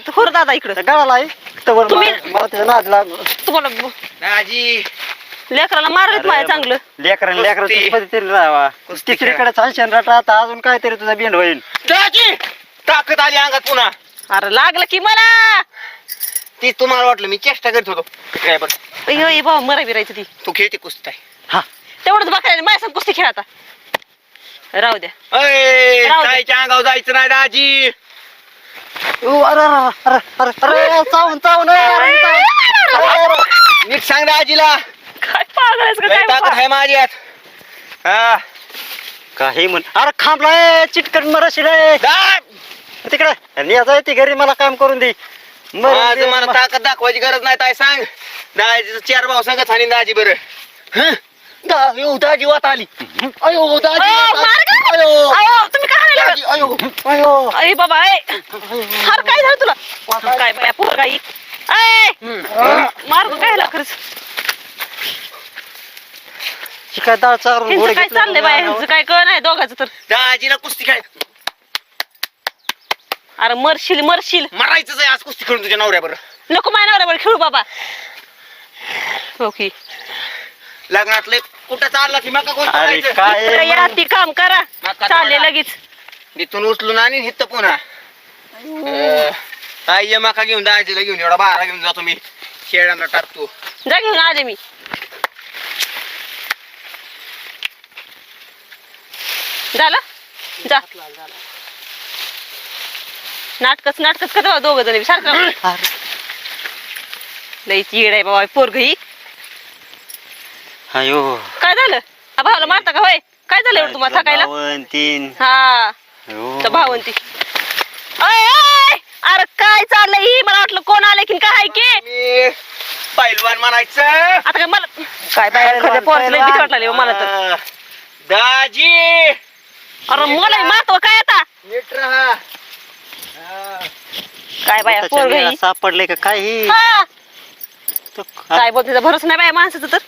होर दादा इकडं गळाला आहे तवर तुम्ही- मला त्याचा नाद लागलो. तुम्हाला दाजी लेकराला मारत माझ्या चांगलं. लेकरांच्या कुस्ती. पद्धतीने राहावा कुस्ती तिसरीकडे छानशेन राहता आता अजून काहीतरी तुझा बेंड होईल. दाजी ताकद आली अंगात पुन्हा. अरे लागलं की मला. ती तुम्हाला वाटलं मी चेष्टा करत होतो काय बरं अय बाबा मरा बिरायचं ती तू खेळते कुस्ती हा तेवढंच बघायला माझ्या संग कुस्ती खेळता. राहू द्या. अय राहू दे. ताईच्या अंगावर जायचं नाही दाजी. अरे अरे अरे अरे चावून चावून नीट सांग दाजीला काय पागलायच का लय काय ताकद बाबा? आहे माझ्यात. हा काही म्हण अरे खांबलाय चिटकन मरशी रे दा- तिकडे याचा ती घरी मला काम करून दे माझं मला ताकद दाखवायची गरज नाही ताई सांग. दाजीचं 4 भाऊ सांगत आणि दाजी बरं हं? दाजी वाट आली. अयो दाजी अयो, वात मार आली. गं. अयो अयो, तुम्ही काय हाणायला दाजी, लागला? अयो अयो अय बाबा ए हार काय झालं तुला? काय बाया पोर काही मार काय खरंच. काय डाळ चारून ह्यांचं घोडे काय चाललंय बाया ह्यांचं काय कळ नाही दोघांचं तर. दाजीला कुस्ती खेळ अरे मरशील मरशील. मारायचंच आहे आज कुस्ती खेळून तुझ्या नवऱ्या बरं. नको माझ्या नवऱ्यावर खेळू बाबा. ओके लग्नातले कुठं चालला की मका कोण अरे करायचं? काय या ती काम करा नका चालले तोडा. लगेच. इथून उचलून आणि हित पुन्हा ताई ये मका घेऊन दाजीला घेऊन एवढा बारा घेऊन जातो मी शेळ्यांना टाकतो. जा घेऊन आले मी. झालं जा नाटकच करता दोघ जण सारखं. लई चीड आहे बाबा पोरग ही. अयो काय झालं भावाला मारता का होय? काय झालं एवढं तुम्हाला थकायला? 3 हा तर भावंती. अय अय अरे काय चाललंय ही? मला वाटलं कोण आले की काय की मी पैलवान म्हणायचं. आता काय मला काय बाय पोराचं लई भीती वाटली मला तर. दाजी अरे मला मारतो काय आता? नीट राहा. काय बाया पोरग ही. सापडले का काही हा काय बोलते भरोसा नाही बाया माणसाचं तर.